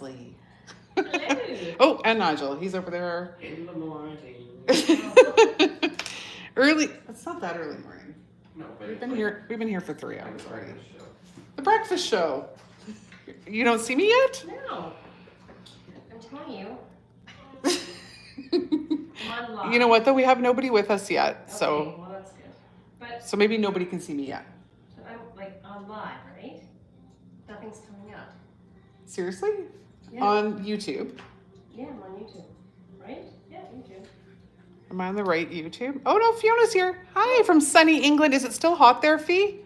Leslie. Hello. Oh, and Nigel. He's over there. In the morning. Early. It's not that early morning. No, but We've it's been like here. We've been here for 3 hours the already. breakfast show. The breakfast show. You don't see me yet? No. I'm telling you. I'm on live. You know what though? We have nobody with us yet, Okay, so well, that's good. But maybe nobody can see me yet. I'm like on live, right? Nothing's coming up. Seriously? Yeah. On YouTube. Yeah, I'm on YouTube. Right? Yeah, YouTube. Am I on the right YouTube? Oh no, Fiona's here. Hi from sunny England. Is it still hot there, Fee?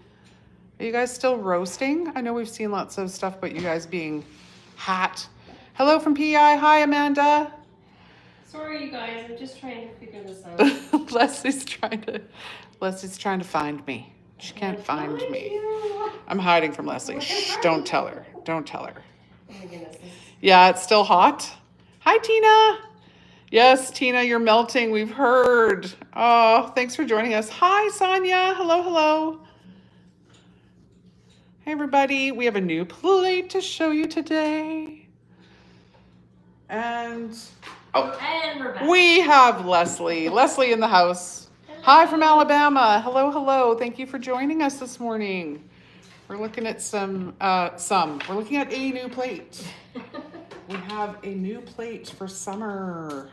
Are you guys still roasting? I know we've seen lots of stuff about you guys being hot. Hello from PEI. Hi, Amanda. Sorry, you guys. I'm just trying to figure this out. Leslie's trying to find me. She can't find me. You. I'm hiding from Leslie. Shh, don't tell her. Don't tell her. Oh my goodness. Yeah, it's still hot. Hi, Tina. Yes, Tina, you're melting. We've heard. Oh, thanks for joining us. Hi, Sonia. Hello, hello. Hey, everybody. We have a new plate to show you today. And And we're back. we have Leslie. Leslie in the house. Hi from Alabama. Hello, hello. Thank you for joining us this morning. We're looking at we're looking at a new plate. We have a new plate for summer.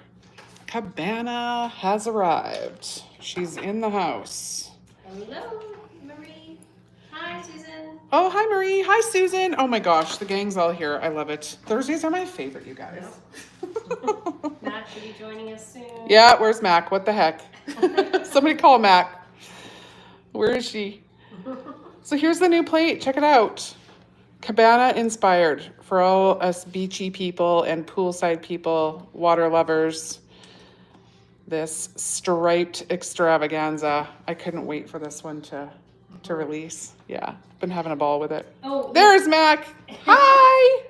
Cabana has arrived. She's in the house. Hello, Marie. Hi, Susan. Oh, hi, Marie. Hi, Susan. Oh my gosh, the gang's all here. I love it. Thursdays are my favorite, you guys. Matt should be joining us soon. Yeah, where's Mac? What the heck? Somebody call Mac. Where is she? So here's the new plate. Check it out. Cabana inspired for all us beachy people and poolside people, water lovers. This striped extravaganza. I couldn't wait for this one to release. Yeah, been having a ball with it. Oh, There's Mac. Hi.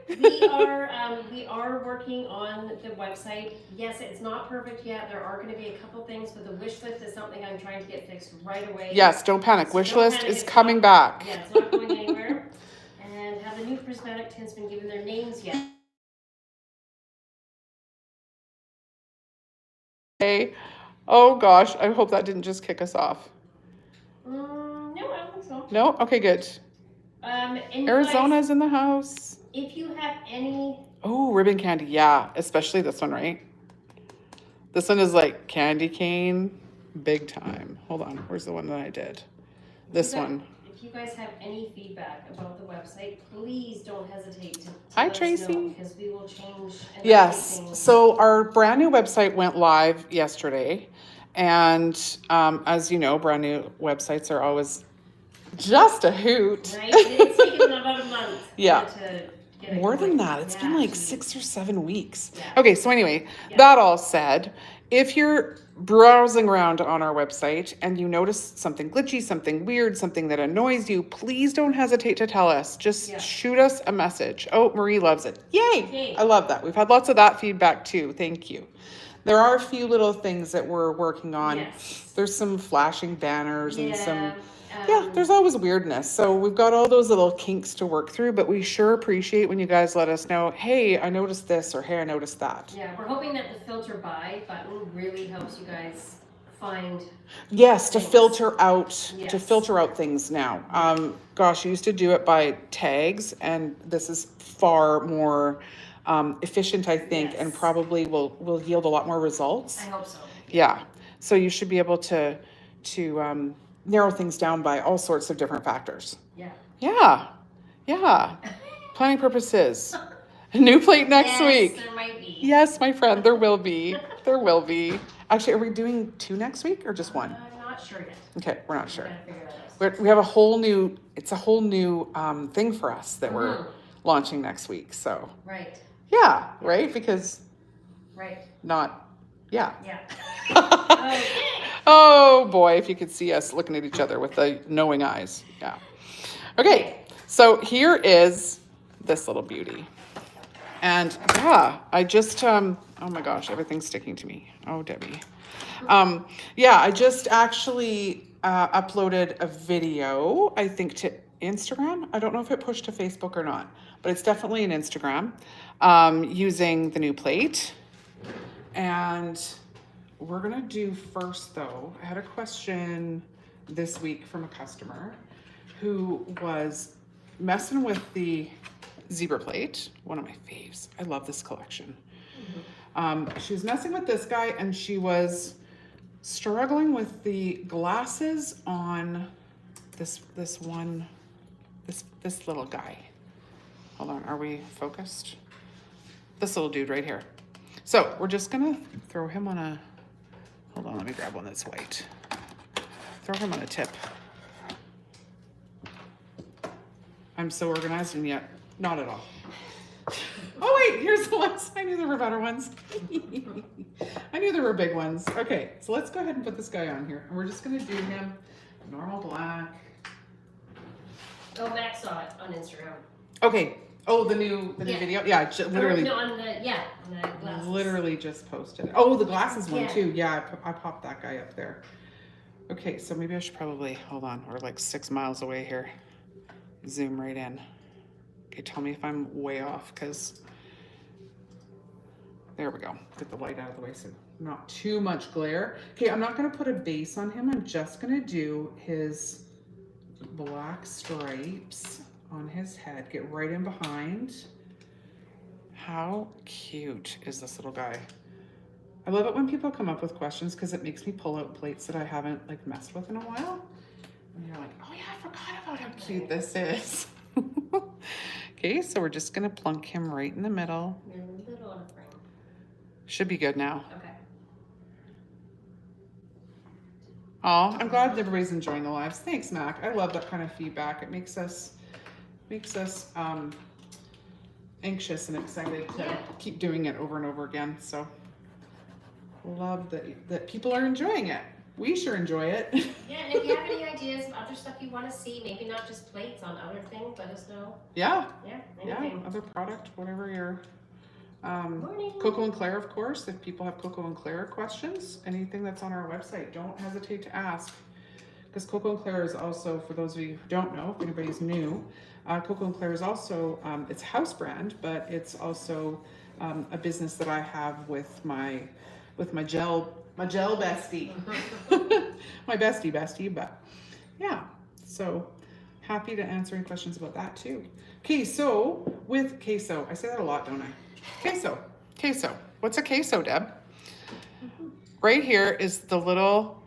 we are working on the website. Yes, it's not perfect yet. There are going to be a couple things, but the wish list is something I'm trying to get fixed right away. Yes, don't panic. So Wish don't list panic, is it's coming not- back. Yeah, it's not going anywhere. And have the new prismatic tints been given their names yet? Hey. Oh gosh, I hope that didn't just kick us off. No, I don't think so. No? Okay, good. And you Arizona's guys, in the house. if you have any, Oh, ribbon candy. Yeah, especially this one, right? This one is like candy cane, big time. Hold on, where's the one that I did? This one. if you guys have any feedback about the website, please don't hesitate to Hi, let us Tracy. know, because we will change and update Yes, things. so our brand new website went live yesterday. And as you know, brand new websites are always just a hoot. Right? It's taken about a month. Yeah. To get it More than going. that, it's been Yeah, like geez. 6 or 7 weeks. Yeah. Okay, so anyway, Yeah. that all said, if you're browsing around on our website and you notice something glitchy, something weird, something that annoys you, please don't hesitate to tell us. Just Yeah. shoot us a message. Oh, Marie loves it. Yay! Yay. I love that. We've had lots of that feedback too. Thank you. There are a few little things that we're working on. Yes. There's some flashing banners and some... Yeah. there's always weirdness. So we've got all those little kinks to work through, but we sure appreciate when you guys let us know, hey, I noticed this, or hey, I noticed that. Yeah, we're hoping that the filter by button really helps you guys find. Yes, to Things. filter out Yes. things now. Gosh, you used to do it by tags, and this is far more efficient, I think, and Yes. probably will yield a lot more results. I hope so. Yeah. So you should be able to narrow things down by all sorts of different factors. Yeah. Yeah. Planning purposes. A new plate next Yes, week. there might be. Yes, my friend, there will be. There will be. Actually, are we doing 2 next week or just 1? I'm not sure yet. Okay, we're not sure. Gotta figure that out. We have a whole new thing for us that we're Mhm. launching next week. So Right. yeah, right? Because Right. yeah. Yeah. Okay. Oh boy, if you could see us looking at each other with the knowing eyes. Yeah. Okay, so here is this little beauty. And yeah, I just, oh my gosh, everything's sticking to me. Oh, Debbie. I just actually uploaded a video, I think, to Instagram. I don't know if it pushed to Facebook or not, but it's definitely an Instagram, using the new plate. And we're gonna do first though, I had a question this week from a customer who was messing with the zebra plate, one of my faves. I love this collection. She was messing with this guy and she was struggling with the glasses on this little guy. Hold on, are we focused? This little dude right here. So we're just gonna throw him on a, hold on, let me grab one that's white. Throw him on a tip. I'm so organized and yet not at all. Oh wait, here's the ones. I knew there were better ones. I knew there were big ones. Okay, so let's go ahead and put this guy on here. And we're just gonna do him normal black. Oh, Max saw it on Instagram. Okay. Oh, the new video? Yeah, literally. No, on the glasses. Literally just posted it. Oh, the glasses one Yeah. too. Yeah, I popped that guy up there. Okay, so maybe I should probably, hold on, we're like 6 miles away here. Zoom right in. Okay, tell me if I'm way off, because there we go. Get the light out of the way so not too much glare. Okay, I'm not gonna put a base on him. I'm just gonna do his black stripes on his head. Get right in behind. How cute is this little guy? I love it when people come up with questions because it makes me pull out plates that I haven't like messed with in a while. And you're like, oh yeah, I forgot about how cute this is. Okay, so we're just gonna plunk him right in the middle. You're a little on a frame. Should be good now. Okay. Oh, I'm glad everybody's enjoying the lives. Thanks, Mac. I love that kind of feedback. It makes us anxious and excited to keep doing it over and over again. So love that people are enjoying it. We sure enjoy it. Yeah, and if you have any ideas of other stuff you want to see, maybe not just plates on other things, let us know. Yeah. Yeah, Yeah. anything. Other product, whatever your Morning. Coco and Claire, of course. If people have Coco and Claire questions, anything that's on our website, don't hesitate to ask. Because Coco and Claire is also, for those of you who don't know, if anybody's new, Coco and Claire is also, it's a house brand, but it's also a business that I have with my gel bestie. My bestie, but yeah. So happy to answer any questions about that too. Okay, so with queso, I say that a lot, don't I? Queso. What's a queso, Deb? Right here is the little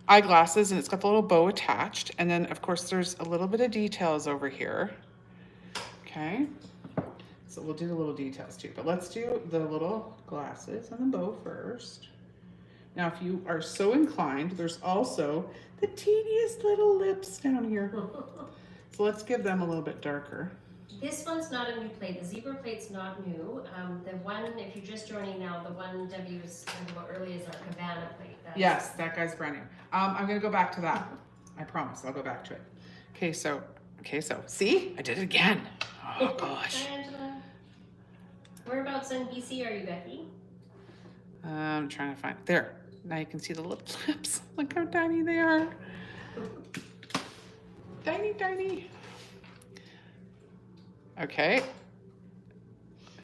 eyeglasses, and it's got the little bow attached. And then of course there's a little bit of details over here. Okay. So we'll do the little details too, but let's do the little glasses and the bow first. Now, if you are so inclined, there's also the teeniest little lips down here. So let's give them a little bit darker. This one's not a new plate. The zebra plate's not new. The one, if you're just joining now, the one W was talking about earlier is our Cabana plate. Yes, that guy's brand new. I'm gonna go back to that. I promise, I'll go back to it. Okay, so, see? I did it again. Oh gosh. Hi, Angela. Whereabouts in BC are you, Becky? I'm trying to find, there. Now you can see the little lips. Look how tiny they are. Tiny. Okay.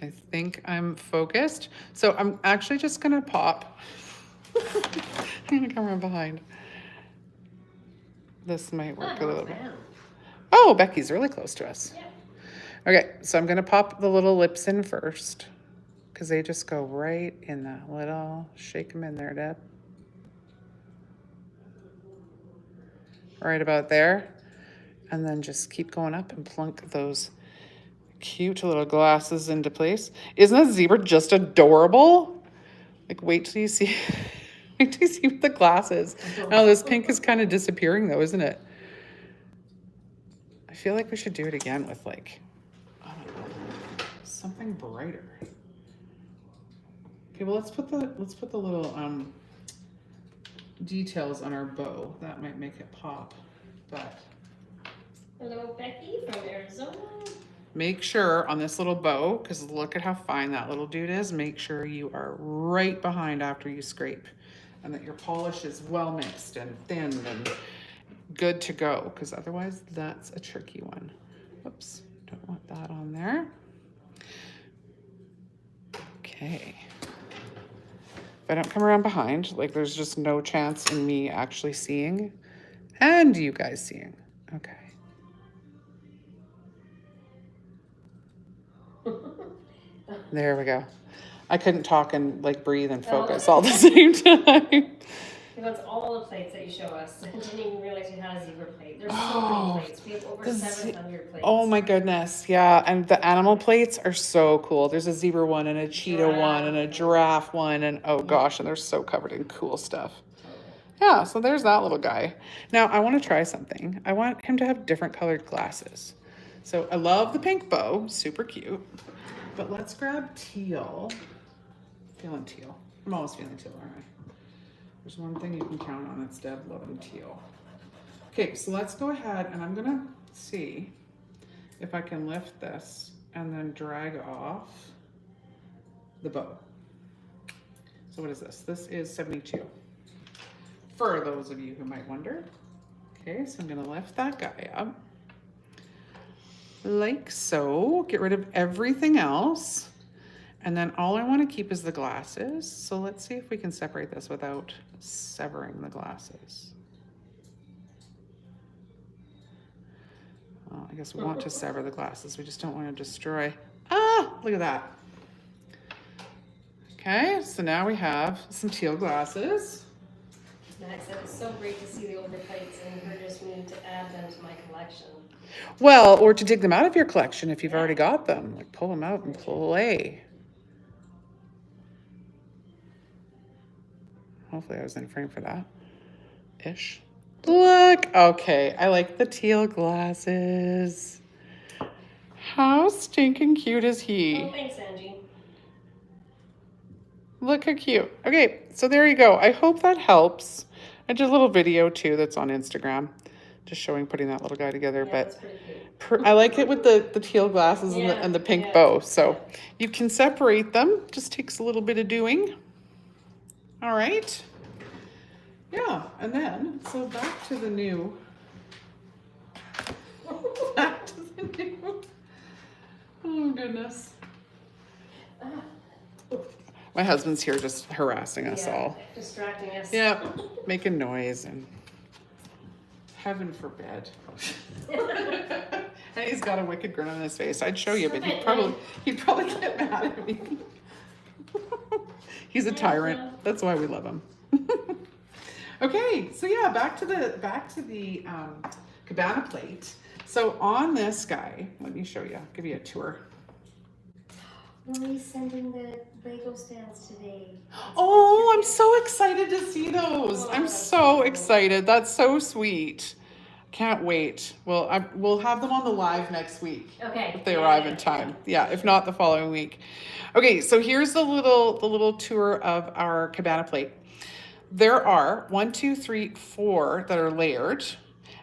I think I'm focused. So I'm actually just gonna pop. I'm gonna come around behind. This might work a little bit. Oh, Becky's really close to us. Yeah. Okay, so I'm gonna pop the little lips in first because they just go right in that little, shake them in there, Deb. Right about there. And then just keep going up and plunk those cute little glasses into place. Isn't that zebra just adorable? Like wait till you see the glasses. Oh, this pink is kind of disappearing though, isn't it? I feel like we should do it again with like, I don't know, something brighter. Okay, well let's put the little details on our bow. That might make it pop, but Hello, Becky from Arizona. make sure on this little bow, because look at how fine that little dude is, make sure you are right behind after you scrape and that your polish is well mixed and thin and good to go, because otherwise that's a tricky one. Whoops, don't want that on there. Okay. If I don't come around behind, like there's just no chance in me actually seeing and you guys seeing. Okay. There we go. I couldn't talk and like breathe and focus all the same time. He wants all the plates that you show us. I didn't even realize you had a zebra plate. There's so many plates. We have over 700 plates. Oh my goodness. Yeah. And the animal plates are so cool. There's a zebra one and a cheetah one and a giraffe one. And oh gosh, and they're so covered in cool stuff. Yeah. So there's that little guy. Now I want to try something. I want him to have different colored glasses. So I love the pink bow. Super cute. But let's grab teal. Feeling teal. I'm always feeling teal, aren't I? There's one thing you can count on, it's Deb loving teal. Okay, so let's go ahead and I'm gonna see if I can lift this and then drag off the bow. So what is this? This is 72. For those of you who might wonder. Okay, so I'm gonna lift that guy up. Like so, get rid of everything else. And then all I want to keep is the glasses. So let's see if we can separate this without severing the glasses. Well, I guess we want to sever the glasses. We just don't want to destroy. Ah, look at that. Okay, so now we have some teal glasses. Max said it's so great to see the older plates and encourages me to add them to my collection. Well, or to dig them out of your collection if you've already got them. Like pull them out and play. Hopefully I was in frame for that. Ish. Look, okay, I like the teal glasses. How stinking cute is he? Oh, thanks, Angie. Look how cute. Okay, so there you go. I hope that helps. I did a little video too that's on Instagram, just showing putting that little guy together. Yeah, but that's pretty cute. I like it with the teal glasses and the pink bow. So you can separate them. Just takes a little bit of doing. All right. Yeah, and then, so back to the new. Back to the new. Oh, goodness. My husband's here just harassing us all. Distracting us. Yeah, making noise and heaven forbid. And he's got a wicked grin on his face. I'd show you, but he'd probably get mad at me. He's a tyrant. That's why we love him. Okay, so yeah, back to the Cabana plate. So on this guy, let me show you. I'll give you a tour. Lily's sending the Lego stands today. Oh, I'm so excited to see those. I'm so excited. That's so sweet. Can't wait. Well, we'll have them on the live next week. Okay. If they arrive in time. Yeah, if not the following week. Okay, so here's the little tour of our Cabana plate. There are 1, 2, 3, 4 that are layered,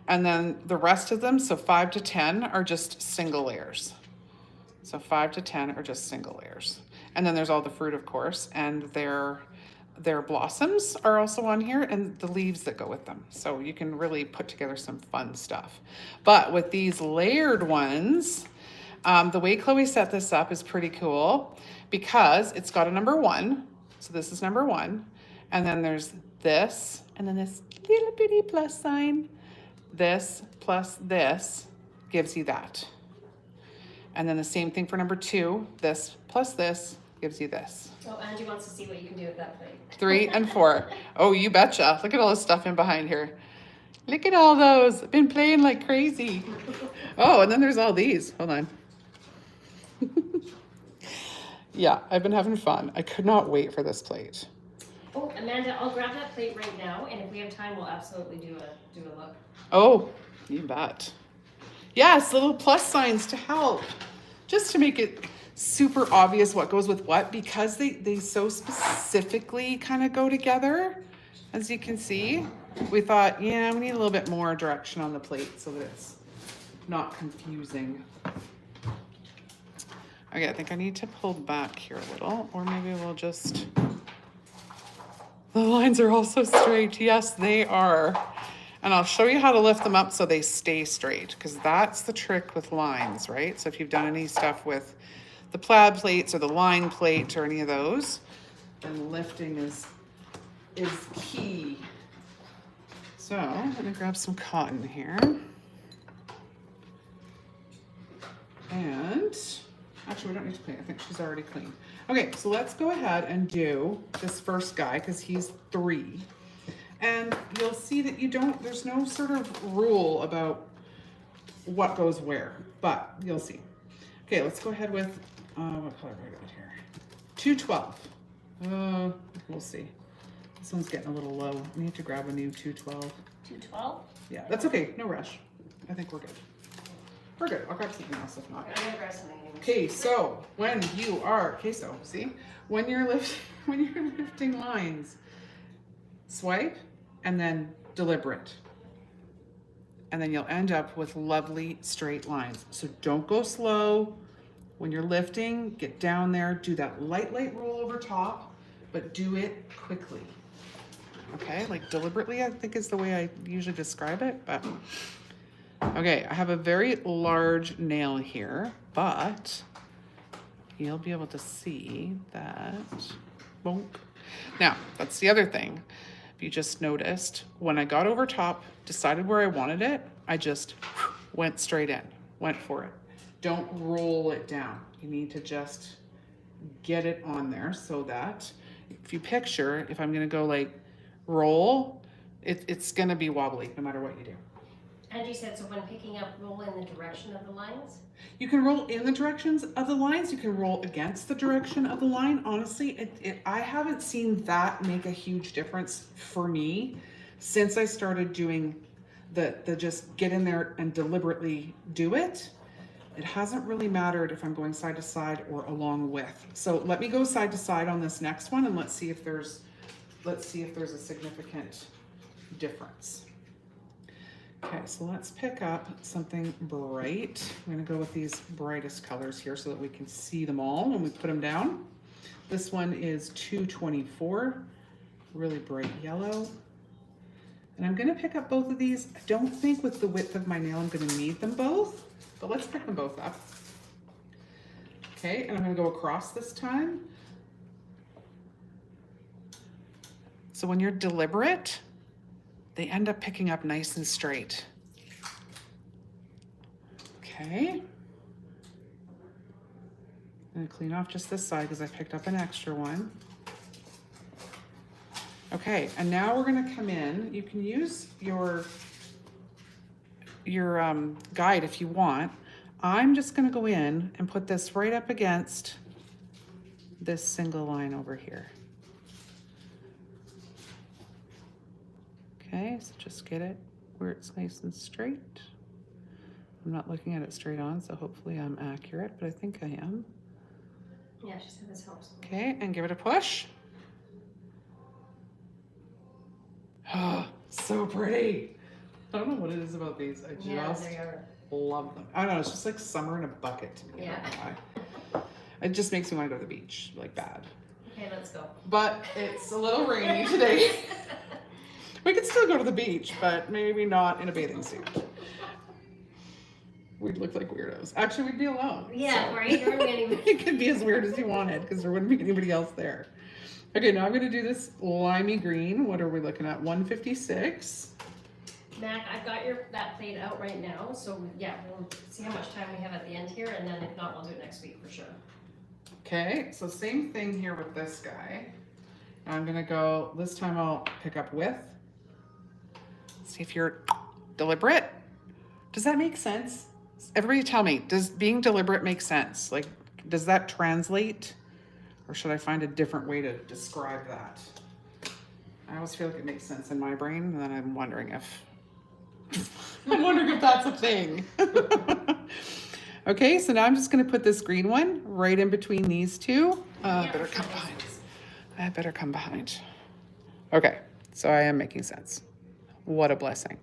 and then the rest of them, so 5 to 10, are just single layers. So 5 to 10 are just single layers. And then there's all the fruit, of course, and their blossoms are also on here, and the leaves that go with them. So you can really put together some fun stuff. But with these layered ones, the way Chloe set this up is pretty cool because it's got a number 1. So this is number 1. And then there's this, and then this little bitty plus sign. This plus this gives you that. And then the same thing for number 2. This plus this gives you this. Oh, Angie wants to see what you can do with that plate. 3 and 4. Oh, you betcha. Look at all the stuff in behind here. Look at all those. I've been playing like crazy. Oh, and then there's all these. Hold on. Yeah, I've been having fun. I could not wait for this plate. Oh, Amanda, I'll grab that plate right now, and if we have time, we'll absolutely do a look. Oh, you bet. Yes, little plus signs to help. Just to make it super obvious what goes with what, because they so specifically kind of go together, as you can see. We thought, yeah, we need a little bit more direction on the plate so that it's not confusing. Okay, I think I need to pull back here a little, or maybe we'll just... The lines are all so straight. Yes, they are. And I'll show you how to lift them up so they stay straight, because that's the trick with lines, right? So if you've done any stuff with the plaid plates or the line plate or any of those, then lifting is key. So I'm gonna grab some cotton here. And actually we don't need to clean. I think she's already clean. Okay, so let's go ahead and do this first guy because he's 3. And you'll see that there's no sort of rule about what goes where, but you'll see. Okay, let's go ahead with, what color do I got here? 212. We'll see. This one's getting a little low. I need to grab a new 212. 212? Yeah, that's okay. No rush. I think we're good. We're good. I'll grab something else if not. I'm gonna grab something. Okay, so when you are, see? When you're lifting lines, swipe and then deliberate. And then you'll end up with lovely straight lines. So don't go slow. When you're lifting, get down there, do that light roll over top, but do it quickly. Okay, like deliberately, I think is the way I usually describe it, but okay, I have a very large nail here, but you'll be able to see that. Bonk. Now, that's the other thing. If you just noticed, when I got over top, decided where I wanted it, I just went straight in, went for it. Don't roll it down. You need to just get it on there so that if you picture, if I'm gonna go like roll, it's gonna be wobbly no matter what you do. And you said, so when picking up, roll in the direction of the lines? You can roll in the directions of the lines. You can roll against the direction of the line. Honestly, I haven't seen that make a huge difference for me since I started doing the just get in there and deliberately do it. It hasn't really mattered if I'm going side to side or along with. So let me go side to side on this next one and let's see if there's a significant difference. Okay, so let's pick up something bright. I'm gonna go with these brightest colors here so that we can see them all when we put them down. This one is 224, really bright yellow. And I'm gonna pick up both of these. I don't think with the width of my nail I'm gonna need them both, but let's pick them both up. Okay, and I'm gonna go across this time. So when you're deliberate, they end up picking up nice and straight. Okay. I'm gonna clean off just this side because I picked up an extra one. Okay, and now we're gonna come in. You can use your guide if you want. I'm just gonna go in and put this right up against this single line over here. Okay, so just get it where it's nice and straight. I'm not looking at it straight on, so hopefully I'm accurate, but I think I am. Yeah, she said this helps. Okay, and give it a push. Oh, so pretty. I don't know what it is about these. I just love them. I don't know, it's just like summer in a bucket to me. Yeah. It just makes me want to go to the beach, like bad. Okay, let's go. But it's a little rainy today. We could still go to the beach, but maybe not in a bathing suit. We'd look like weirdos. Actually, we'd be alone. Yeah, so. right? There wouldn't be anybody. It could be as weird as you wanted because there wouldn't be anybody else there. Okay, now I'm going to do this limey green. What are we looking at? 156. Mac, I've got that plate out right now, so yeah, we'll see how much time we have at the end here, and then if not, we'll do it next week for sure. Okay, so same thing here with this guy. I'm going to go, this time I'll pick up width. See if you're deliberate. Does that make sense? Everybody tell me, does being deliberate make sense? Like, does that translate? Or should I find a different way to describe that? I always feel like it makes sense in my brain, and then I'm wondering if that's a thing. Okay, so now I'm just gonna put this green one right in between these two. Better come behind. I better come behind. Okay, so I am making sense. What a blessing.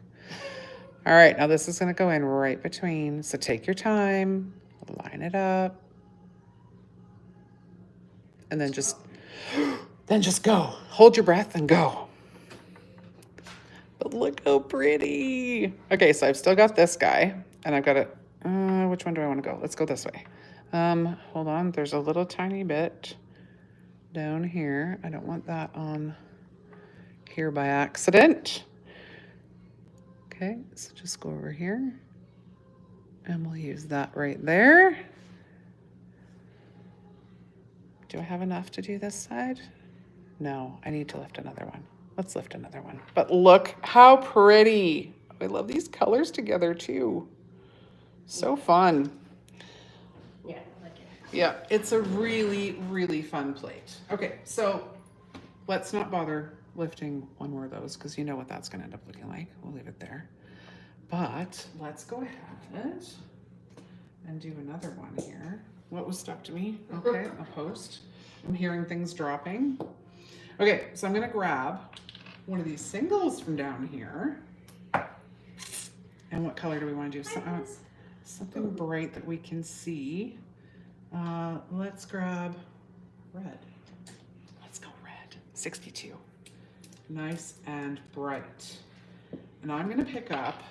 All right, now this is gonna go in right between. So take your time, line it up, and then just go. Hold your breath and go. But look so pretty. Okay, so I've still got this guy, and I've got it. Which one do I want to go? Let's go this way. Hold on. There's a little tiny bit down here. I don't want that on here by accident. Okay, so just go over here, and we'll use that right there. Do I have enough to do this side? No, I need to lift another one. Let's lift another one. But look how pretty. I love these colors together too. So fun. Yeah, I like it. Yeah, it's a really, really fun plate. Okay, so let's not bother lifting one more of those because you know what that's going to end up looking like. We'll leave it there. But let's go ahead and do another one here. What was stuck to me? Okay, a post. I'm hearing things dropping. Okay, so I'm going to grab one of these singles from down here. And what color do we want to do? Something bright that we can see. Let's grab red. Let's go red. 62. Nice and bright. And I'm going to pick up,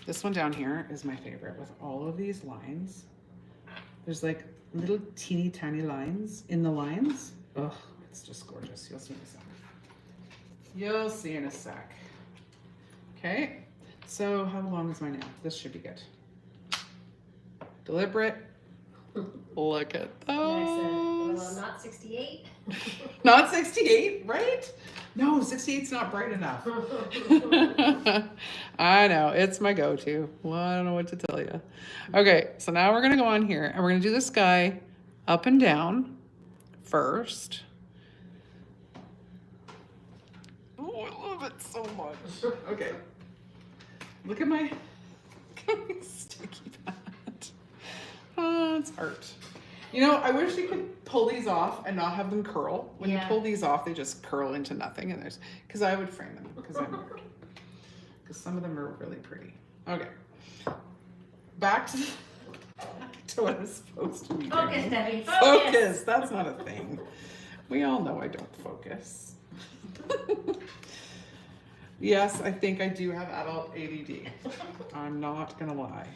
this one down here is my favorite with all of these lines. There's like little teeny tiny lines in the lines. Ugh, it's just gorgeous. You'll see in a sec. You'll see in a sec. Okay, so how long is my nail? This should be good. Deliberate. Look at those. Well, not 68. Not 68, right? No, 68's not bright enough. I know, it's my go-to. Well, I don't know what to tell you. Okay, so now we're gonna go on here and we're gonna do this guy up and down first. Oh, I love it so much. Okay. Look at my sticky pad. Oh, it's art. You know, I wish you could pull these off and not have them curl. When you pull these off, they just curl into nothing. And because I would frame them because I'm weird. Because some of them are really pretty. Okay. Back to what I'm supposed to be doing. Focus, Debbie. Focus. That's not a thing. We all know I don't focus. Yes, I think I do have adult ADD. I'm not gonna lie.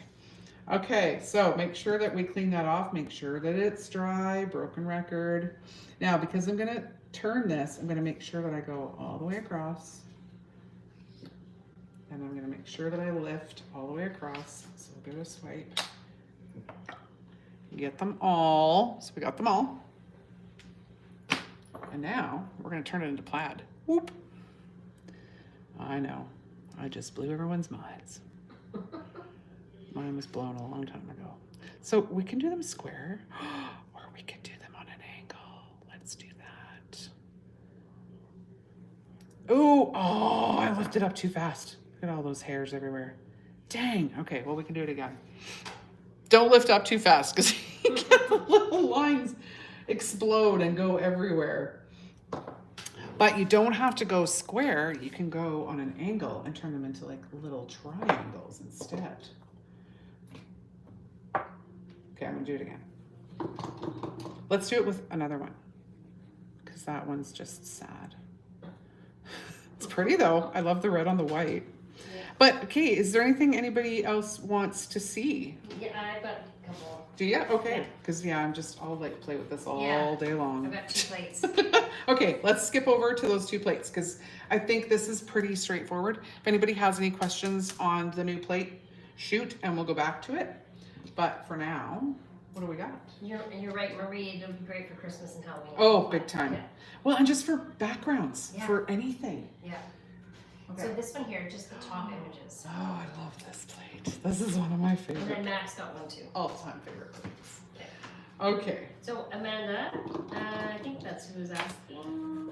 Okay, so make sure that we clean that off. Make sure that it's dry, broken record. Now, because I'm gonna turn this, I'm gonna make sure that I go all the way across. And I'm gonna make sure that I lift all the way across. So we'll give it a swipe. Get them all. So we got them all. And now we're gonna turn it into plaid. Whoop. I know, I just blew everyone's minds. Mine was blown a long time ago. So we can do them square, or we can do them on an angle. Let's do that. Ooh, oh, I lifted up too fast. Look at all those hairs everywhere. Dang, okay, well, we can do it again. Don't lift up too fast, because you get the little lines explode and go everywhere. But you don't have to go square. You can go on an angle and turn them into like little triangles instead. Okay, I'm gonna do it again. Let's do it with another one, because that one's just sad. It's pretty though. I love the red on the white. Yeah. But okay, is there anything anybody else wants to see? Yeah, I've got a couple. Do you? Okay, because I'll like play with this all day long. I've got 2 plates. Okay, let's skip over to those 2 plates because I think this is pretty straightforward. If anybody has any questions on the new plate, shoot, and we'll go back to it. But for now, what do we got? You're right, Marie. It'll be great for Christmas and Halloween. Oh, big time. Yeah. Well, and just for backgrounds, for anything. Yeah. Okay. So this one here, just the top images. Oh, I love this plate. This is one of my favorite. And then Max got one too. All-time favorite plates. Okay. Okay. So Amanda, I think that's who's asking.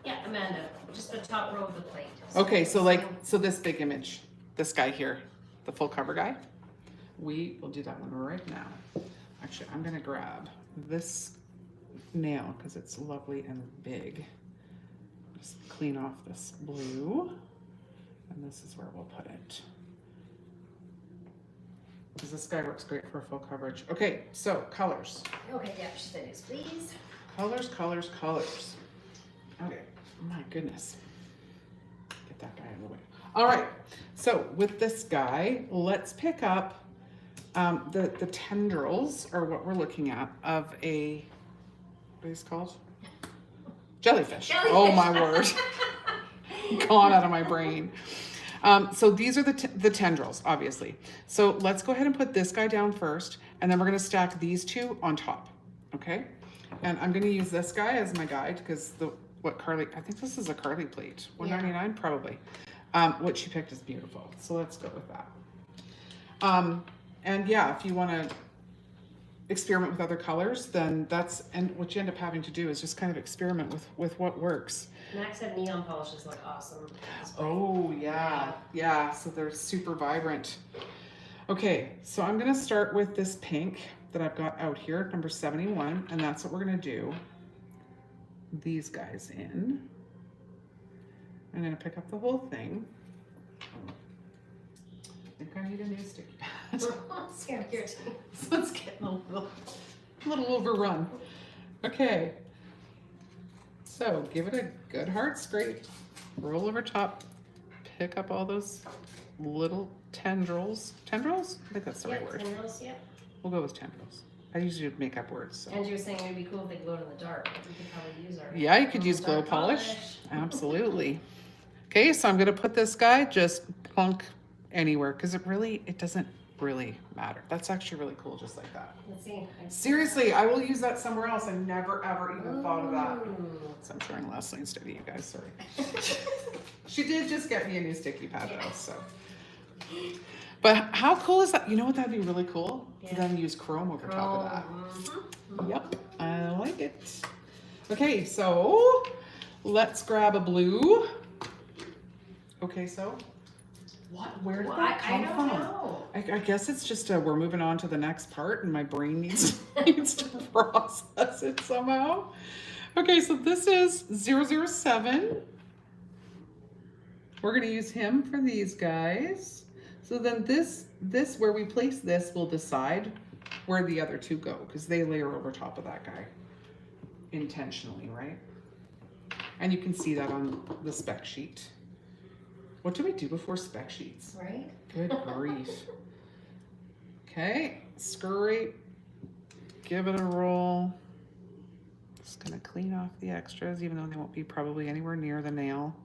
Yeah, Amanda, just the top row of the plate. Okay, so this big image, this guy here, the full cover guy, we will do that one right now. Actually, I'm gonna grab this nail because it's lovely and big. Just clean off this blue, and this is where we'll put it. Because this guy works great for full coverage. Okay, so colors. Okay, yeah, she said yes, please. Colors, colors, colors. Okay, my goodness. Get that guy out of the way. All right, so with this guy, let's pick up the tendrils, or what we're looking at, of a, what are these called? Jellyfish. Jellyfish. Oh my word. Gone out of my brain. So these are the tendrils, obviously. So let's go ahead and put this guy down first, and then we're gonna stack these two on top, okay? And I'm gonna use this guy as my guide, because Carly, I think this is a Carly plate, $1.99 probably. What she picked is beautiful, so let's go with that. And yeah, if you wanna experiment with other colors, then and what you end up having to do is just kind of experiment with what works. Max said neon polishes look awesome. Oh yeah, yeah, so they're super vibrant. Okay, so I'm gonna start with this pink that I've got out here, number 71, and that's what we're gonna do these guys in. I'm gonna pick up the whole thing. I think I need a new sticky pad. Scared here too. So it's getting a little overrun. Okay. So give it a good hard scrape, roll over top, pick up all those little tendrils. Tendrils? I think that's the right word. Tendrils, yep. We'll go with tendrils. I usually make up words. So. And you were saying it'd be cool if they glowed in the dark. We could probably use our Yeah, you could use glow polish. Absolutely. Okay, so I'm gonna put this guy just plunk anywhere, because it doesn't really matter. That's actually really cool, just like that. Let's see. Seriously, I will use that somewhere else. I never ever even thought of that. So I'm showing Leslie instead of you guys, sorry. She did just get me a new sticky pad though, so. But how cool is that? You know what, that'd be really cool? To then use chrome over top of that. Yep, I like it. Okay, so let's grab a blue. Okay, so where did that come from? Know. I guess it's just we're moving on to the next part, and my brain needs to process it somehow. Okay, so this is 007. We're gonna use him for these guys. So then this where we place this will decide where the other two go, because they layer over top of that guy intentionally, right? And you can see that on the spec sheet. What do we do before spec sheets? Right? Good grief. Okay, scrape, give it a roll. Just gonna clean off the extras, even though they won't be probably anywhere near the nail.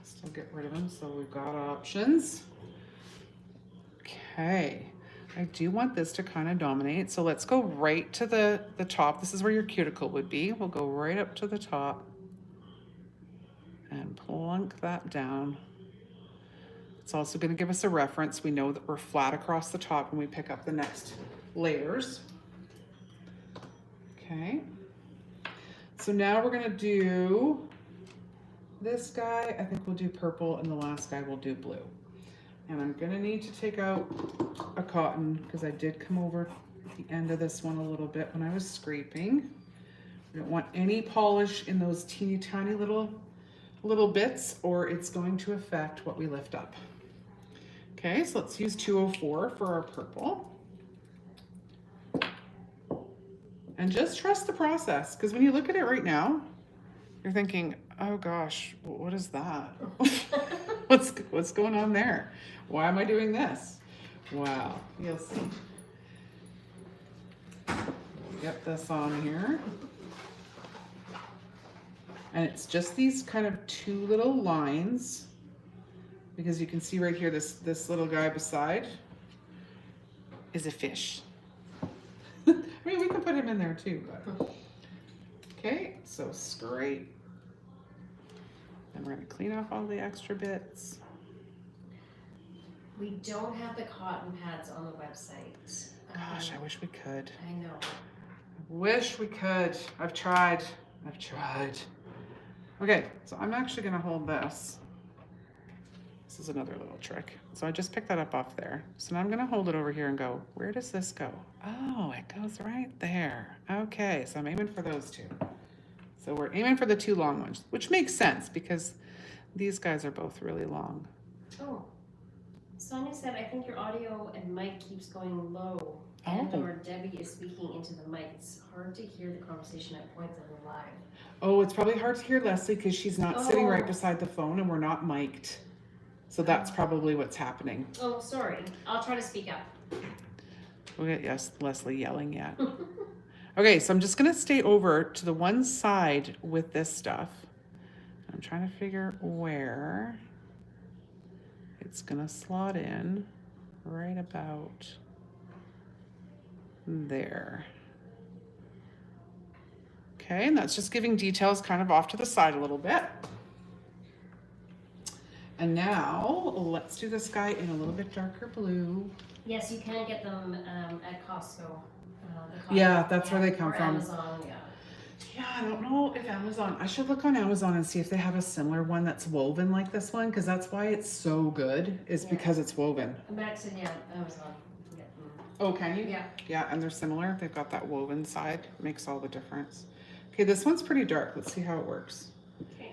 Still get rid of them, so we've got options. Okay, I do want this to kind of dominate, so let's go right to the top. This is where your cuticle would be. We'll go right up to the top and plunk that down. It's also going to give us a reference. We know that we're flat across the top when we pick up the next layers. Okay. So now we're going to do this guy. I think we'll do purple, and the last guy we'll do blue. And I'm going to need to take out a cotton, because I did come over the end of this one a little bit when I was scraping. We don't want any polish in those teeny tiny little bits, or it's going to affect what we lift up. Okay, so let's use 204 for our purple. And just trust the process, because when you look at it right now, you're thinking, oh gosh, what is that? What's going on there? Why am I doing this? Wow, you'll see. Get this on here. And it's just these kind of two little lines, because you can see right here, this little guy beside is a fish. I mean, we can put him in there too, but. Okay, so scrape. And we're gonna clean off all the extra bits. We don't have the cotton pads on the website. Gosh, I wish we could. I know. Wish we could. I've tried. Okay, so I'm actually gonna hold this. This is another little trick. So I just picked that up off there. So now I'm gonna hold it over here and go, where does this go? Oh, it goes right there. Okay, so I'm aiming for those two. So we're aiming for the two long ones, which makes sense because these guys are both really long. Oh, Sonia said, I think your audio and mic keeps going low. And or Debbie is speaking into the mic. It's hard to hear the conversation at points on the live. Oh, it's probably hard to hear Leslie because she's not sitting right beside the phone and we're not mic'd. So that's probably what's happening. Oh, sorry. I'll try to speak up. We'll get Leslie yelling yet. Okay, so I'm just gonna stay over to the one side with this stuff. I'm trying to figure where it's gonna slot in, right about there. Okay, and that's just giving details kind of off to the side a little bit. And now let's do this guy in a little bit darker blue. Yes, you can get them at Costco. Yeah, that's where they come from. Amazon, yeah. Yeah, I don't know if Amazon, I should look on Amazon and see if they have a similar one that's woven like this one, because that's why it's so good, is because it's woven. Max and yeah, Amazon. Yeah. Oh, can you? Yeah. Yeah, and they're similar. They've got that woven side. Makes all the difference. Okay, this one's pretty dark. Let's see how it works. Okay.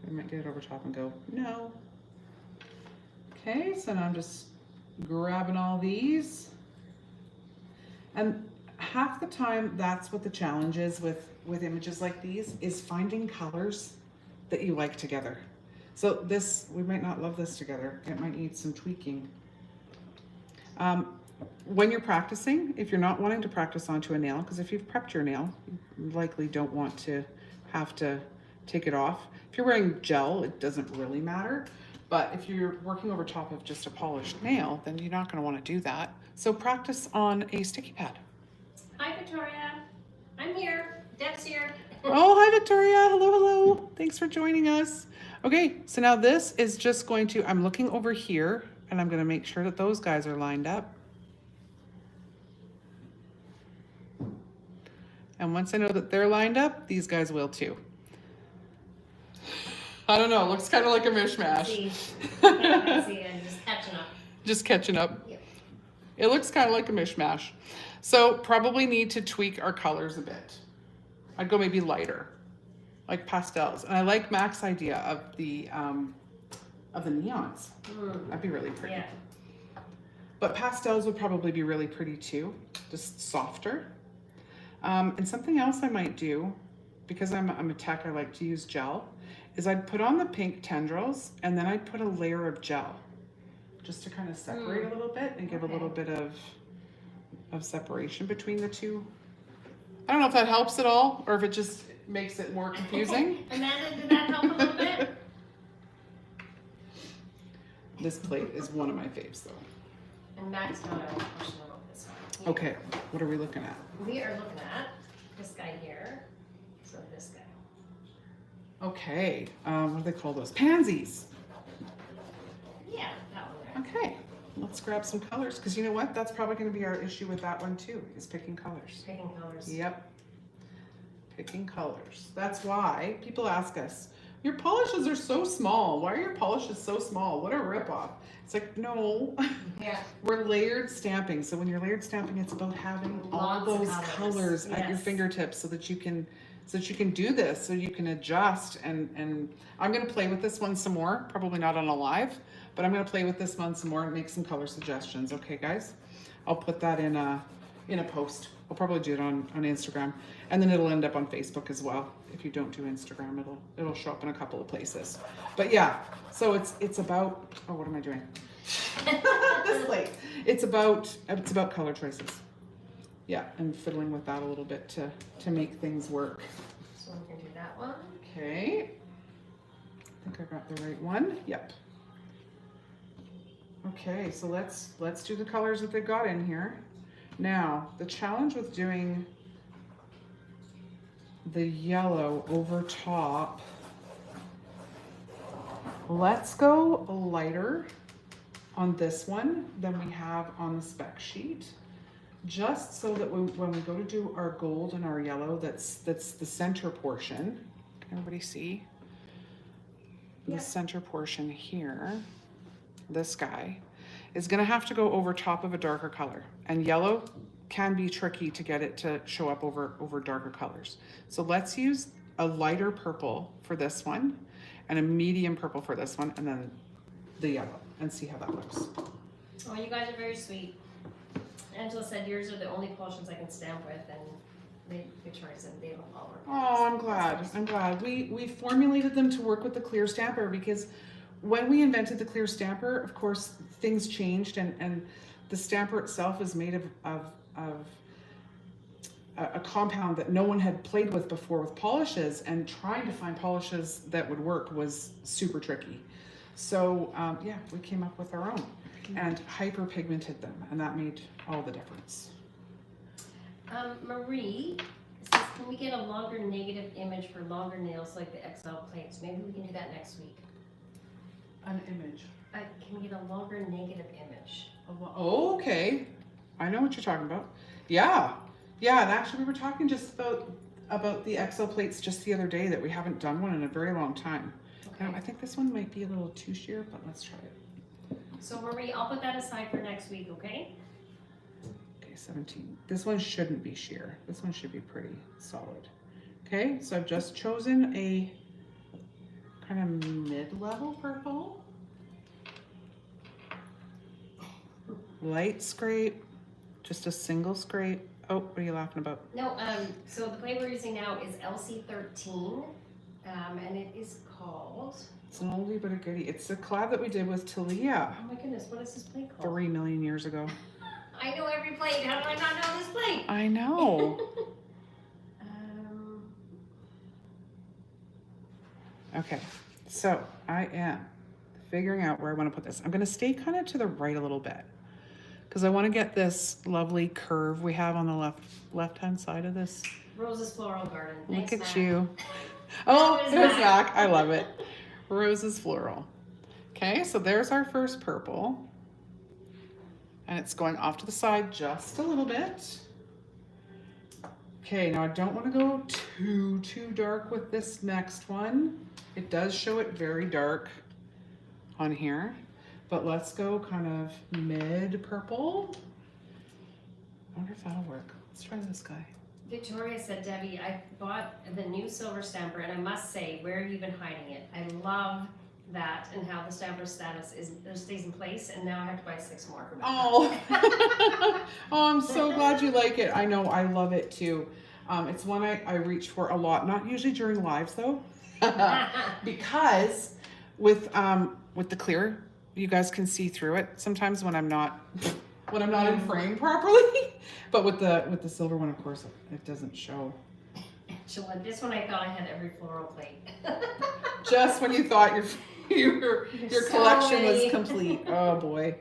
I might get it over top and go, no. Okay, so now I'm just grabbing all these. And half the time, that's what the challenge is with images like these, is finding colors that you like together. So this, we might not love this together. It might need some tweaking. When you're practicing, if you're not wanting to practice onto a nail, because if you've prepped your nail, you likely don't want to have to take it off. If you're wearing gel, it doesn't really matter. But if you're working over top of just a polished nail, then you're not going to want to do that. So practice on a sticky pad. Hi, Victoria. I'm here. Deb's here. Oh, hi, Victoria. Hello, hello. Thanks for joining us. Okay, so now this is just going to, I'm looking over here, and I'm going to make sure that those guys are lined up. And once I know that they're lined up, these guys will too. I don't know, it looks kind of like a mishmash. See, I'm just catching up. Just catching up. Yep. It looks kind of like a mishmash. So probably need to tweak our colors a bit. I'd go maybe lighter, like pastels. And I like Mac's idea of the neons. That'd be really pretty. Yeah. But pastels would probably be really pretty too, just softer. And something else I might do, because I'm a tech, I like to use gel, is I'd put on the pink tendrils and then I'd put a layer of gel just to kind of separate a little bit and give a little bit of separation between the two. I don't know if that helps at all or if it just makes it more confusing. Amanda, did that help a little bit? This plate is one of my faves though. And Max got a question about this one. Okay, what are we looking at? We are looking at this guy here. So this guy. Okay, what do they call those? Pansies. Yeah, that one there. Okay, let's grab some colors, because you know what? That's probably going to be our issue with that one too, is picking colors. Picking colors. Yep, picking colors. That's why people ask us, your polishes are so small. Why are your polishes so small? What a ripoff. It's like, no, Yeah. we're layered stamping. So when you're layered stamping, it's about having all Lots of those colors. colors at your Yes. fingertips so that you can do this, so you can adjust. And I'm going to play with this one some more, probably not on a live, but I'm going to play with this one some more and make some color suggestions. Okay, guys? I'll put that in a post. I'll probably do it on Instagram, and then it'll end up on Facebook as well. If you don't do Instagram, it'll show up in a couple of places. But yeah, so it's about, oh, what am I doing? This plate. It's about color choices. Yeah, and fiddling with that a little bit to make things work. So we can do that one. Okay. I think I got the right one. Yep. Okay, so let's do the colors that they've got in here. Now, the challenge with doing the yellow over top, let's go lighter on this one than we have on the spec sheet, just so that when we go to do our gold and our yellow, that's the center portion. Can everybody see? Yeah. The center portion here, this guy, is gonna have to go over top of a darker color. And yellow can be tricky to get it to show up over darker colors. So let's use a lighter purple for this one and a medium purple for this one, and then the yellow, and see how that looks. Oh, you guys are very sweet. Angela said yours are the only polishes I can stamp with, and Victoria said they don't all work. Oh, I'm glad. We formulated them to work with the clear stamper because when we invented the clear stamper, of course, things changed, and the stamper itself is made of a compound that no one had played with before with polishes, and trying to find polishes that would work was super tricky. So yeah, we came up with our own and hyper pigmented them, and that made all the difference. Marie says, can we get a longer negative image for longer nails like the XL plates? Maybe we can do that next week. An image. Can we get a longer negative image? Oh, okay. I know what you're talking about. Yeah. Yeah, and actually we were talking just about the XL plates just the other day, that we haven't done one in a very long time. Okay. Now, I think this one might be a little too sheer, but let's try it. So Marie, I'll put that aside for next week, okay? Okay, 17. This one shouldn't be sheer. This one should be pretty solid. Okay, so I've just chosen a kind of mid-level purple. Light scrape, just a single scrape. Oh, what are you laughing about? No, so the plate we're using now is LC13, and it is called... It's an oldie but a goodie. It's a collab that we did with Talia Oh my goodness, what is this plate called? 3 million years ago. I know every plate. How do I not know this plate? I know. Okay, so I am figuring out where I want to put this. I'm going to stay kind of to the right a little bit, because I want to get this lovely curve we have on the left-hand side of this. Rose's Floral Garden. Thanks, Look at Matt. you. Oh, That was there's Matt. Mac. I love it. Rose's Floral. Okay, so there's our first purple. And it's going off to the side just a little bit. Okay, now I don't want to go too dark with this next one. It does show it very dark on here, but let's go kind of mid purple. I wonder if that'll work. Let's try this guy. Victoria said, Debbie, I bought the new silver stamper, and I must say, where have you been hiding it? I love that, and how the stamper status stays in place, and now I have to buy 6 more for my Oh, oh, I'm so glad you like it. I know, I love it too. It's one I reach for a lot, not usually during lives though, because with the clear, you guys can see through it sometimes when I'm not in frame properly. But with the silver one, of course, it doesn't show. Angela, this one I thought I had every floral plate. Just when you thought your so collection was many. complete. Oh boy.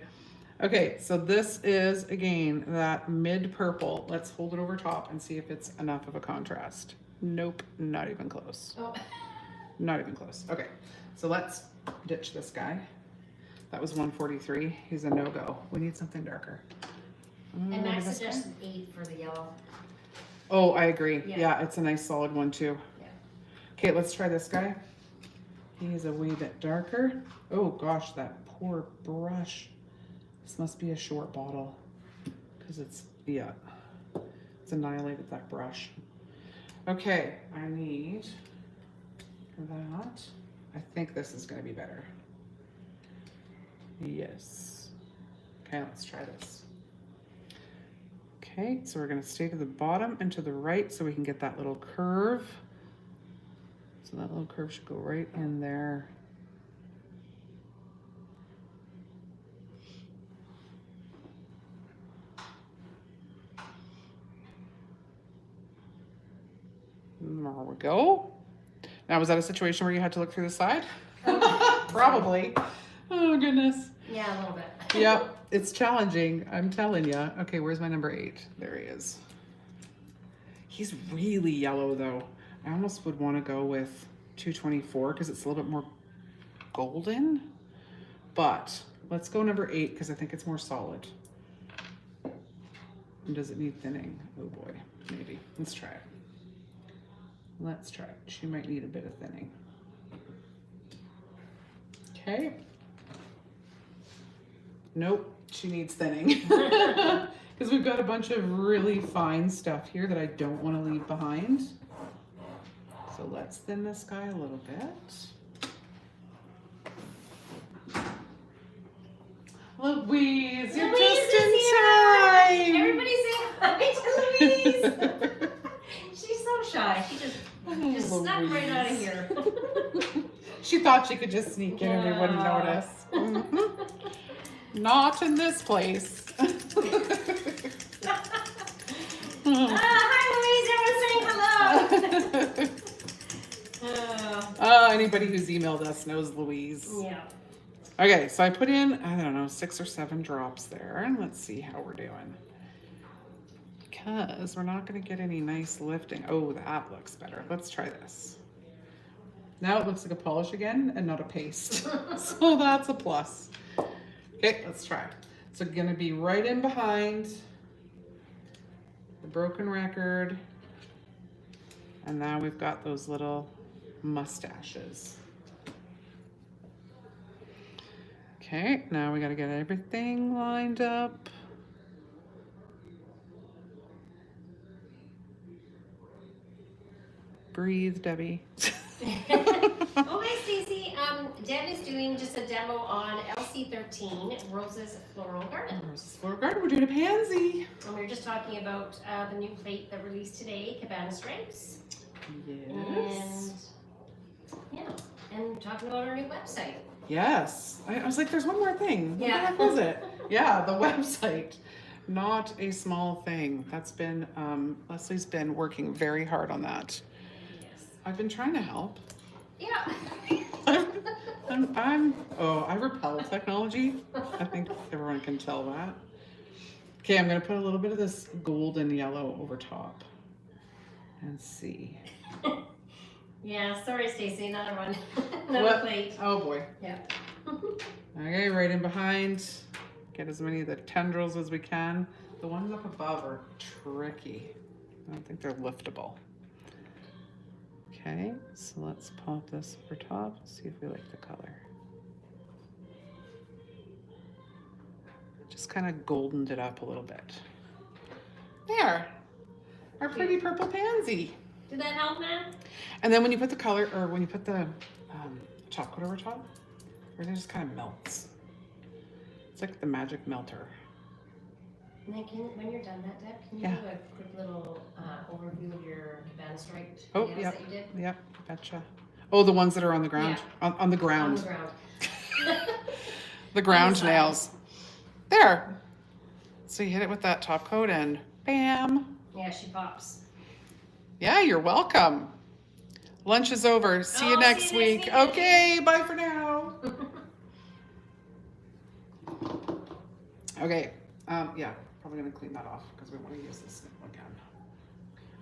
Okay, so this is again that mid purple. Let's hold it over top and see if it's enough of a contrast. Nope, not even close. Oh. Not even close. Okay, so let's ditch this guy. That was 143. He's a no-go. We need something darker. And Maybe Max this guy? suggested 8 for the yellow. Oh, I agree. Yeah. Yeah, it's a nice solid one too. Yeah. Okay, let's try this guy. He's a wee bit darker. Oh gosh, that poor brush. This must be a short bottle, because it's annihilated that brush. Okay, I need that. I think this is going to be better. Yes. Okay, let's try this. Okay, so we're going to stay to the bottom and to the right so we can get that little curve. So that little curve should go right in there. There we go. Now, was that a situation where you had to look through the side? Probably. Oh, goodness. Yeah, a little bit. Yep, it's challenging, I'm telling you. Okay, where's my number 8? There he is. He's really yellow, though. I almost would want to go with 224 because it's a little bit more golden. But let's go number 8 because I think it's more solid. And does it need thinning? Oh boy, maybe. Let's try it. Let's try it. She might need a bit of thinning. Okay. Nope, she needs thinning. Because we've got a bunch of really fine stuff here that I don't want to leave behind. So let's thin this guy a little bit. Louise, you're Louise just is in here. time. Everybody say hi to Louise. She's so shy. She just snuck right out of here. She thought she could just sneak in and we wouldn't notice. Not in this place. Hi, Louise. Everyone's saying hello. Anybody who's emailed us knows Louise. Yeah. Okay, so I put in, I don't know, 6 or 7 drops there, and let's see how we're doing. Because we're not going to get any nice lifting. Oh, that looks better. Let's try this. Now it looks like a polish again and not a paste. So that's a plus. Okay, let's try. So going to be right in behind the broken record. And now we've got those little mustaches. Okay, now we got to get everything lined up. Breathe, Debbie. Oh, hi, Stacey. Deb is doing just a demo on LC13, Rose's Floral Garden. Floral Garden, we're doing a pansy. And we were just talking about the new plate that released today, Cabana Stripes. Yes. And talking about our new website. Yes. I was like, there's one more thing. What Yeah. the heck was it? Yeah, the website. Not a small thing. That's been, Leslie's been working very hard on that. Yes. I've been trying to help. Yeah. I repel technology. I think everyone can tell that. Okay, I'm gonna put a little bit of this golden yellow over top and see. Yeah, sorry, Stacey, another one. Another plate. Oh boy. Yeah. Okay, right in behind. Get as many of the tendrils as we can. The ones up above are tricky. I don't think they're liftable. Okay, so let's pop this over top, see if we like the color. Just kind of goldened it up a little bit. There, our pretty purple pansy. Did that help, Matt? And then when you put the color, or when you put the top coat over top, everything just kind of melts. It's like the magic melter. And then when you're done that, Deb, can you Yeah. do a quick little overview of your Cabana striped Oh, nails yep. that you did? Yep, betcha. Oh, the ones that are on the ground? Yeah. On the ground. On the ground. The ground side. nails. There. So you hit it with that top coat and bam. Yeah, she pops. Yeah, you're welcome. Lunch is over. See you Oh, next see you next week. week. Okay, bye for now. Okay, yeah, probably gonna clean that off because we want to use this again.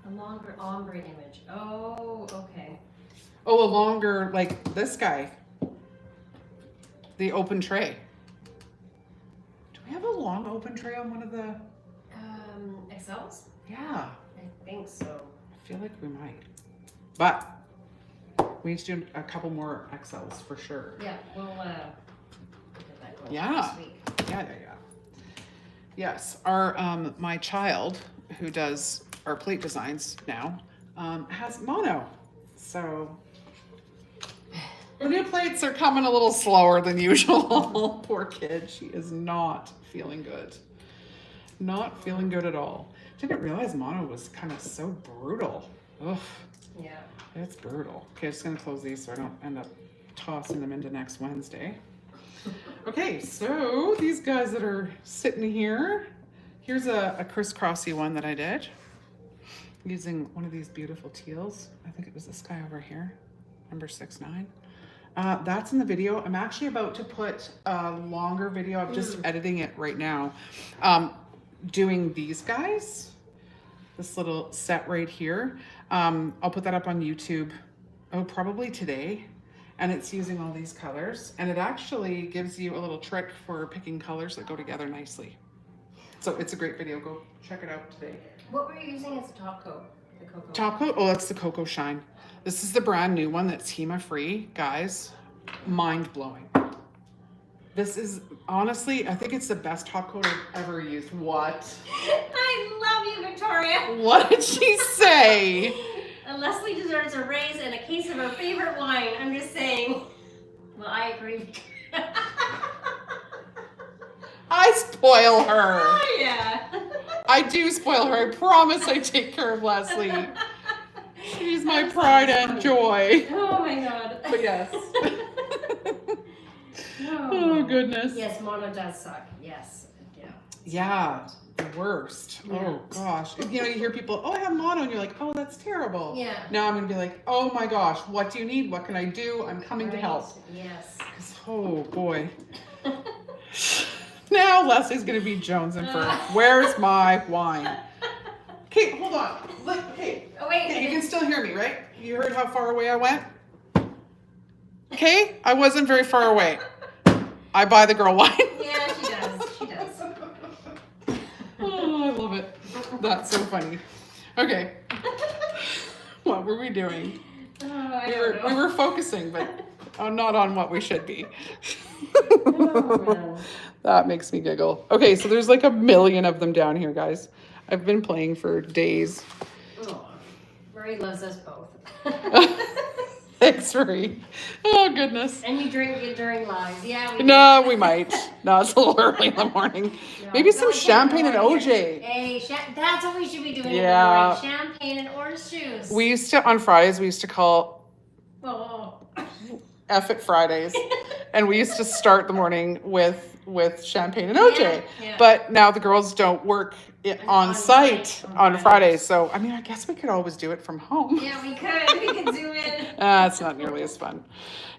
A longer ombre image. Oh, okay. Oh, a longer, like this guy. The open tray. Do we have a long open tray on one of the? XLs? Yeah, I think so. I feel like we might. But we need to do a couple more XLs for sure. Yeah, we'll get that going Yeah. next week. Yeah. Yes, our my child who does our plate designs now has mono, so the new plates are coming a little slower than usual. Poor kid, she is not feeling good. Not feeling good at all. Didn't realize mono was kind of so brutal. Ugh, Yeah. it's brutal. Okay, I'm just gonna close these so I don't end up tossing them into next Wednesday. Okay, so these guys that are sitting here, here's a crisscrossy one that I did using one of these beautiful teals. I think it was this guy over here, number 69. That's in the video. I'm actually about to put a longer video. I'm just editing it right now. Doing these guys, this little set right here. I'll put that up on YouTube, probably today. And it's using all these colors. And it actually gives you a little trick for picking colors that go together nicely. So it's a great video. Go check it out today. What were you using as a top coat? The cocoa. Top coat? Oh, that's the Cocoa Shine. This is the brand new one that's HEMA free. Guys, mind blowing. This is, honestly, I think it's the best top coat I've ever used. What? I love you, Victoria. What did she say? Leslie deserves a raise and a case of her favorite wine. I'm just saying. Well, I agree. I spoil her. Oh, yeah. I do spoil her. I promise I take care of Leslie. She's my pride and joy. Oh my god. But yes. Oh, goodness. Yes, mono does suck. Yes. Yeah. Yeah, the worst. Yeah. Oh gosh. You know, you hear people, oh, I have mono, and you're like, oh, that's terrible. Yeah. Now I'm gonna be like, oh my gosh, what do you need? What can I do? I'm coming to help. Yes. 'Cause, oh boy. Now Leslie's gonna be jonesing for where's my wine? Okay, hold on. Look, okay. Oh wait. Okay, you can still hear me, right? You heard how far away I went? Okay, I wasn't very far away. I buy the girl wine. Yeah, she does. She does. Oh, I love it. That's so funny. Okay. What were we doing? We were focusing, but not on what we should be. Oh, That makes me giggle. Okay, so there's like a million of them down here, guys. I've been playing for days. oh. Marie loves us both. Thanks, Marie. Oh, goodness. And you drink it during lives. Yeah, we No, do. we might. No, it's a little early in the morning. No, Maybe no, some we can't champagne and afford it. OJ. Hey, that's what we should be doing Yeah. in the morning. Champagne and orange juice. We used to, on Fridays, we used to call Oh. F it Fridays. And we used to start the morning with champagne and OJ. Yeah. But now the girls don't work on site on Fridays. Fridays. So, I mean, I guess we could always do it from home. Yeah, we could. We could zoom in. It's not nearly as fun.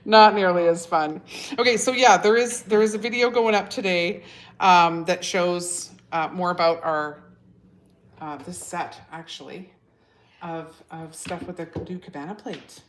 Not nearly as fun. Okay, so yeah, there is a video going up today that shows more about our this set actually of stuff with the new Cabana plate.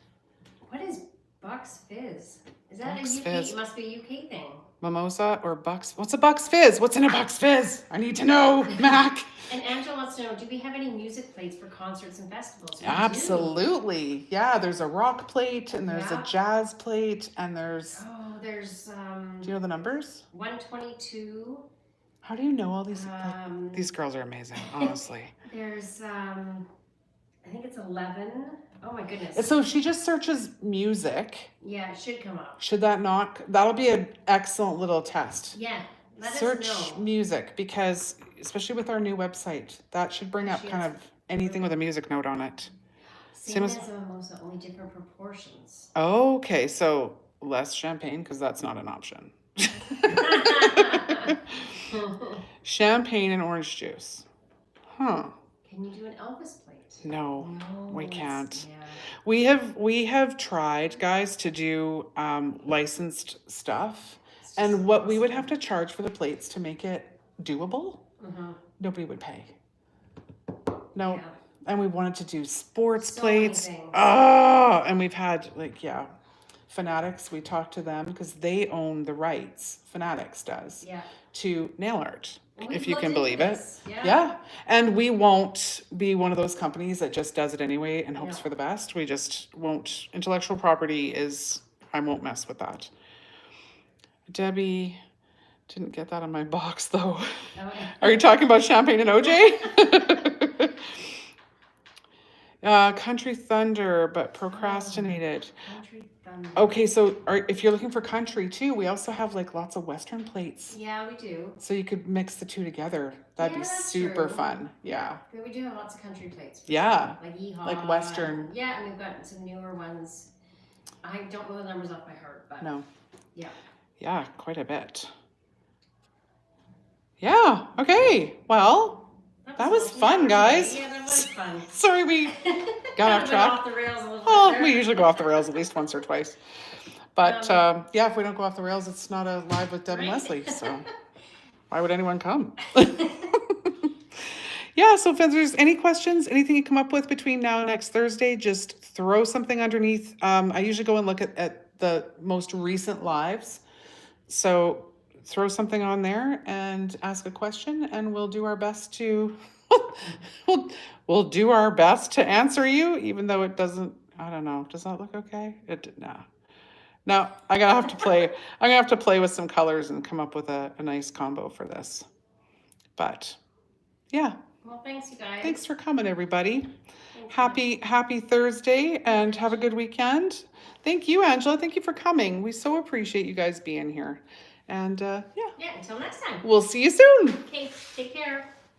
What is Bucks Fizz? Is that Bucks a UK? Fizz. It must be a UK thing. Mimosa or Bucks? What's a Bucks Fizz? What's in a Bucks Fizz? I need to know, Mac. And Angela wants to know, do we have any music plates for concerts and festivals? We do. Absolutely. Yeah, there's a rock plate and there's Yeah. a jazz plate and there's Oh, there's do you know the numbers? 122. How do you know all these? Like, these girls are amazing, honestly. There's I think it's 11. Oh my goodness. So if she just searches music, Yeah, it should come up. should that not? That'll be an excellent little test. Yeah. Let Search us know. music because, especially with our new website, that should bring up She kind has- of anything with a music note on it. Same as- as a mimosa, only different proportions. Okay, so less champagne because that's not an option. Champagne and orange juice. Huh. Can you do an Elvis plate? No, we it's- can't. Yeah. We have tried, guys, to do licensed stuff, and what we would have to charge for the plates to make it doable, nobody would pay. No, Yeah. and we wanted to do sports So many plates. things. Oh, and we've had Fanatics. We talked to them because they own the rights. Fanatics does Yeah. to nail art, And we've if you looked can into believe it. this. Yeah. And we won't be one of those companies that just does it anyway and hopes Yeah. for the best. We just won't. Intellectual property is, I won't mess with that. Debbie didn't get that on my box though. Okay. Are you talking about champagne and OJ? Country Thunder, but procrastinated. Country Thunder. Okay, so if you're looking for country too, we also have like lots of Western plates. Yeah, we do. So you could mix the two together. That'd Yeah, be that's super true. fun. Yeah. Yeah, we do have lots of country plates. Yeah. Like Yeehaw. Like Western. and- yeah, and we've got some newer ones. I don't know the numbers off by heart, but No. yeah. Yeah, quite a bit. Yeah. Okay. Well, that was fun, guys. Yeah, that was fun. sorry we got off Went track. off the rails a little Oh, bit there. we usually go off the rails at least once or twice. But yeah, if we don't go off the rails, it's not a live with Deb and Right. Leslie. So why would anyone come? Yeah, so if there's any questions, anything you come up with between now and next Thursday, just throw something underneath. I usually go and look at the most recent lives. So throw something on there and ask a question, and we'll do our best to we'll do our best to answer you, even though it doesn't. I don't know. Does that look okay? No. I'm gonna have to play with some colors and come up with a nice combo for this. But yeah, Well, thanks, you guys. thanks for coming, everybody. Thanks, Happy Thursday, and have a good weekend. Thank you, Angela. Thank you for coming. We so appreciate you guys being here. And yeah, Yeah, until next time. we'll see you soon. Okay, take care.